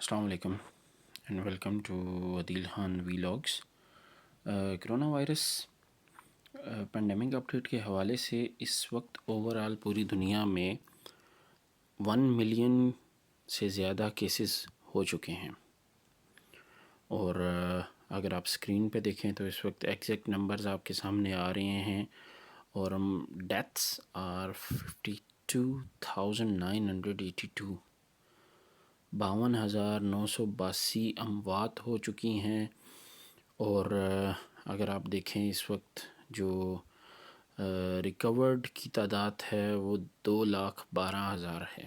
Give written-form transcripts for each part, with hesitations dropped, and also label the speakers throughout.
Speaker 1: السلام علیکم and welcome to Adeel Khan vlogs. Corona virus pandemic update کے حوالے سے اس وقت اوور آل پوری دنیا میں 1 ملین سے زیادہ کیسز ہو چکے ہیں، اور اگر آپ اسکرین پہ دیکھیں تو اس وقت ایگزیکٹ نمبرز آپ کے سامنے آ رہے ہیں، اور ڈیتھس آر 52,982، 52,982 اموات ہو چکی ہیں۔ اور اگر آپ دیکھیں اس وقت جو ریکورڈ کی تعداد ہے وہ 2,12,000 ہے،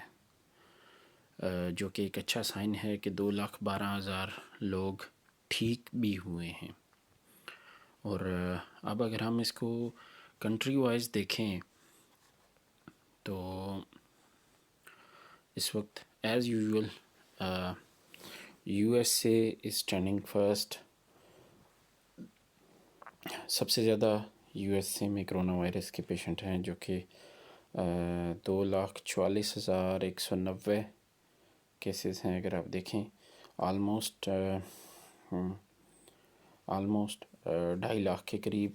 Speaker 1: جو کہ ایک اچھا سائن ہے کہ 2,12,000 لوگ ٹھیک بھی ہوئے ہیں۔ اور اب اگر ہم اس کو کنٹری وائز دیکھیں تو اس وقت as usual U S A is standing first. سب سے زیادہ یو ایس اے میں کرونا وائرس کے پیشنٹ ہیں، جو کہ 2,44,190 کیسز ہیں۔ اگر آپ دیکھیں آلموسٹ 2.5 لاکھ کے قریب،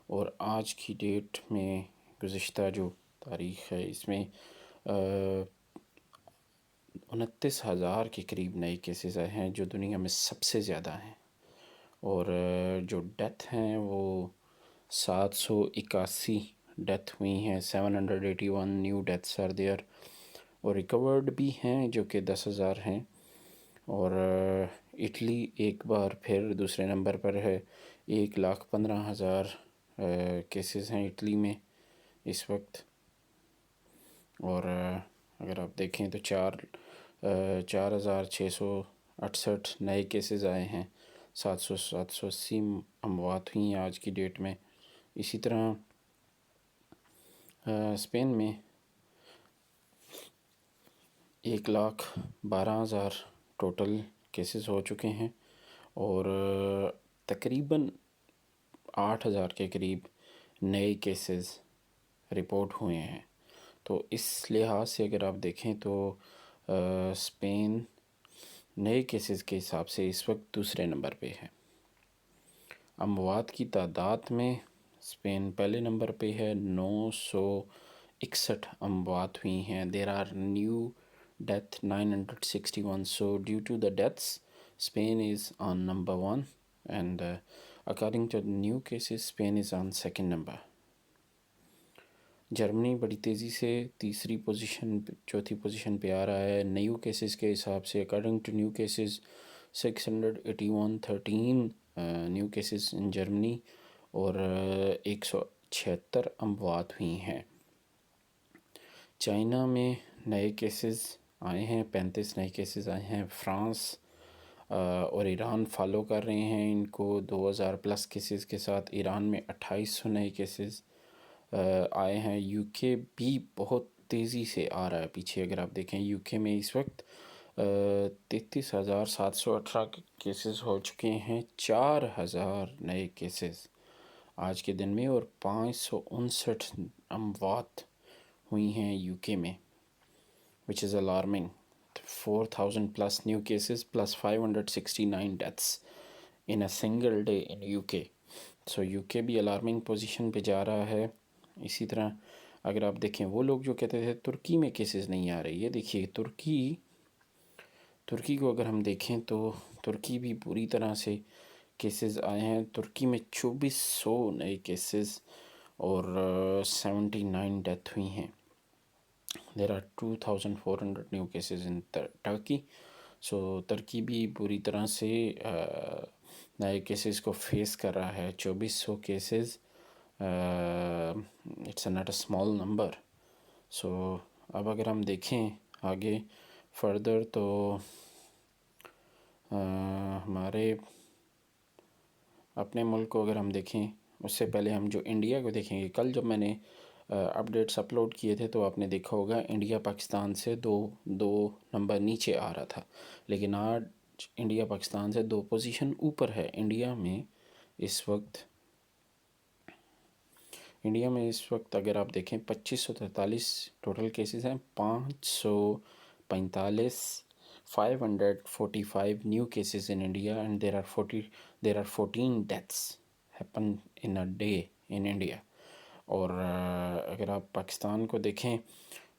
Speaker 1: اور آج کی ڈیٹ میں گزشتہ جو تاریخ ہے اس میں 29,000 کے قریب نئے کیسز آئے ہیں، جو دنیا میں سب سے زیادہ ہیں۔ اور جو ڈیتھ ہیں وہ 781 ڈیتھ ہوئی ہیں، 781 نیو ڈیتھس آر دیئر، اور ریکورڈ بھی ہیں جو کہ 10,000 ہیں۔ اور اٹلی ایک بار پھر دوسرے نمبر پر ہے، 1,15,000 کیسز ہیں اٹلی میں اس وقت۔ اور اگر آپ دیکھیں تو 4,668 نئے کیسز آئے ہیں، 780 اموات ہوئی ہیں آج کی ڈیٹ میں۔ اسی طرح اسپین میں 1,12,000 ٹوٹل کیسز ہو چکے ہیں، اور تقریباً 8,000 کے قریب نئے کیسز رپورٹ ہوئے ہیں۔ تو اس لحاظ سے اگر آپ دیکھیں تو اسپین نئے کیسز کے حساب سے اس وقت دوسرے نمبر پہ ہے۔ اموات کی تعداد میں اسپین پہلے نمبر پہ ہے، 961 اموات ہوئی ہیں۔ There are new death 961، so due to the deaths Spain is on number 1، and according to new cases Spain is on second number. Germany بڑی تیزی سے چوتھی پوزیشن پہ آ رہا ہے نیو کیسز کے حساب سے۔ According to new cases 681 new cases in Germany, اور 176 اموات ہوئی ہیں۔ چائنا میں نئے کیسز آئے ہیں، 35 نئے کیسز آئے ہیں۔ فرانس اور ایران فالو کر رہے ہیں ان کو 2,000 پلس کیسز کے ساتھ۔ ایران میں 2,800 نئے کیسز آئے ہیں۔ یو کے بھی بہت تیزی سے آ رہا ہے پیچھے۔ اگر آپ دیکھیں یو کے میں اس وقت 33,718 کیسز ہو چکے ہیں، 4,000 نئے کیسز آج کے دن میں، اور 559 اموات ہوئی ہیں یو کے میں، which is alarming. 4,000 plus new cases plus 569 deaths in a single day in UK. So UK بھی الارمنگ پوزیشن پہ جا رہا ہے۔ اسی طرح اگر آپ دیکھیں وہ لوگ جو کہتے تھے ترکی میں کیسز نہیں آ رہے، یہ دیکھیے ترکی کو اگر ہم دیکھیں تو ترکی بھی پوری طرح سے کیسز آئے ہیں۔ ترکی میں 2,400 نئے کیسز اور 79 ڈیتھ ہوئی ہیں۔ There are 2,400 new cases in Turkey. So ترکی بھی پوری طرح سے نئے کیسز کو فیس کر رہا ہے، 2,400 cases, it's not a small number. So اب اگر ہم دیکھیں آگے فردر تو ہمارے اپنے ملک کو اگر ہم دیکھیں، اس سے پہلے ہم جو انڈیا کو دیکھیں گے۔ کل جب میں نے اپڈیٹس اپلوڈ کیے تھے تو آپ نے دیکھا ہوگا انڈیا پاکستان سے دو نمبر نیچے آ رہا تھا، لیکن آج انڈیا پاکستان سے 2 پوزیشن اوپر ہے۔ انڈیا میں اس وقت اگر آپ دیکھیں 2,543 ٹوٹل کیسز ہیں، 545 545 new cases in India, and there are 14 deaths happen in a day in India. اور اگر آپ پاکستان کو دیکھیں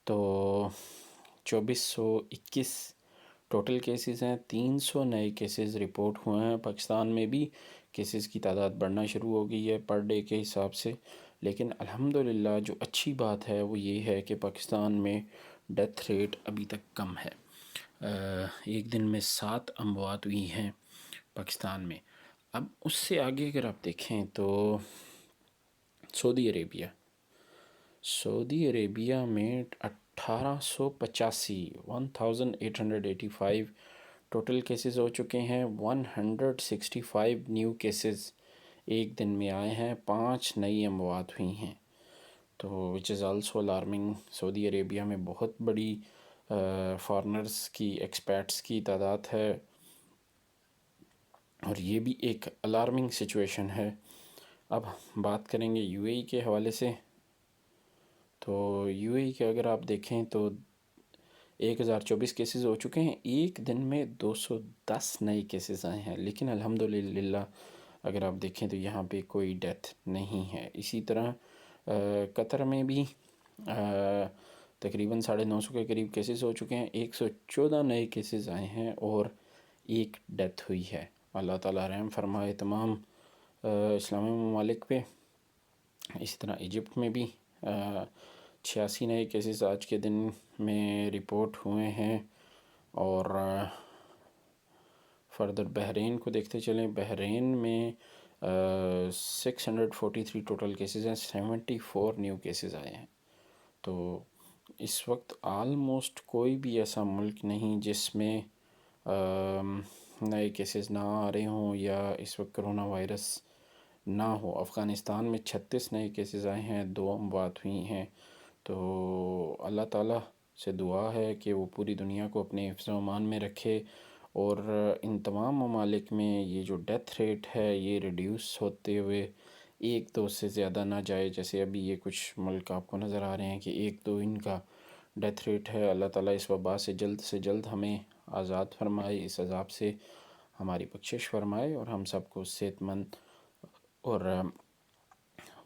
Speaker 1: تو 2421 ٹوٹل کیسز ہیں. 300 نئے کیسز رپورٹ ہوئے ہیں. پاکستان میں بھی کیسز کی تعداد بڑھنا شروع ہو گئی ہے پر ڈے کے حساب سے، لیکن الحمدللہ جو اچھی بات ہے وہ یہ ہے کہ پاکستان میں ڈیتھ ریٹ ابھی تک کم ہے. ایک دن میں 7 اموات ہوئی ہیں پاکستان میں. اب اس سے آگے اگر آپ دیکھیں تو سعودی عربیہ میں 1885 ٹوٹل کیسز ہو چکے ہیں. 165 نیو کیسز ایک دن میں آئے ہیں. 5 نئی اموات ہوئی ہیں، تو وچ از آلسو الارمنگ. سعودی عربیہ میں بہت بڑی فارنرز کی ایکسپیٹس کی تعداد ہے، اور یہ بھی ایک الارمنگ سچویشن ہے. اب بات کریں گے یو اے ای کے حوالے سے. تو یو اے ای کے اگر آپ دیکھیں تو 1024 کیسز ہو چکے ہیں. ایک دن میں 210 نئے کیسز آئے ہیں، لیکن الحمدللہ اگر آپ دیکھیں تو یہاں پہ کوئی ڈیتھ نہیں ہے. اسی طرح قطر میں بھی تقریباً 950 کے قریب کیسز ہو چکے ہیں. 114 نئے کیسز آئے ہیں اور ایک ڈیتھ ہوئی ہے. اللہ تعالیٰ رحم فرمائے تمام اسلامی ممالک پہ. اسی طرح ایجپٹ میں بھی 86 نئے کیسز آج کے دن میں رپورٹ ہوئے ہیں. اور فردر بحرین کو دیکھتے چلیں. بحرین میں 643 ٹوٹل کیسز ہیں. 74 نیو کیسز آئے ہیں. تو اس وقت آلموسٹ کوئی بھی ایسا ملک نہیں جس میں نئے کیسز نہ آ رہے ہوں یا اس وقت کرونا وائرس نہ ہو. افغانستان میں 36 نئے کیسز آئے ہیں، 2 اموات ہوئی ہیں. تو اللہ تعالیٰ سے دعا ہے کہ وہ پوری دنیا کو اپنے حفظ و امان میں رکھے، اور ان تمام ممالک میں یہ جو ڈیتھ ریٹ ہے یہ ریڈیوس ہوتے ہوئے 1-2 سے زیادہ نہ جائے. جیسے ابھی یہ کچھ ملک آپ کو نظر آ رہے ہیں کہ 1-2 ان کا ڈیتھ ریٹ ہے. اللہ تعالیٰ اس وبا سے جلد ہمیں آزاد فرمائے، اس عذاب سے ہماری بخشش فرمائے، اور ہم سب کو صحت مند اور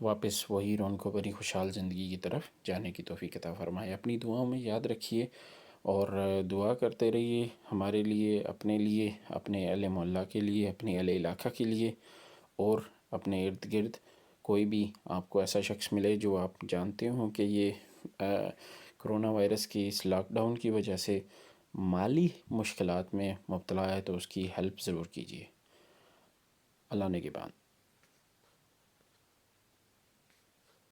Speaker 1: واپس وہی رونقوں بھری خوشحال زندگی کی طرف جانے کی توفیق عطا فرمائے. اپنی دعاؤں میں یاد رکھیے اور دعا کرتے رہیے ہمارے لیے، اپنے اہل محلہ کے لیے، اپنے اہل علاقہ کے لیے، اور اپنے ارد گرد کوئی بھی آپ کو ایسا شخص ملے جو آپ جانتے ہوں کہ یہ کرونا وائرس کی اس لاک ڈاؤن کی وجہ سے مالی مشکلات میں مبتلا ہے، تو اس کی ہیلپ ضرور کیجیے. اللہ نگہبان.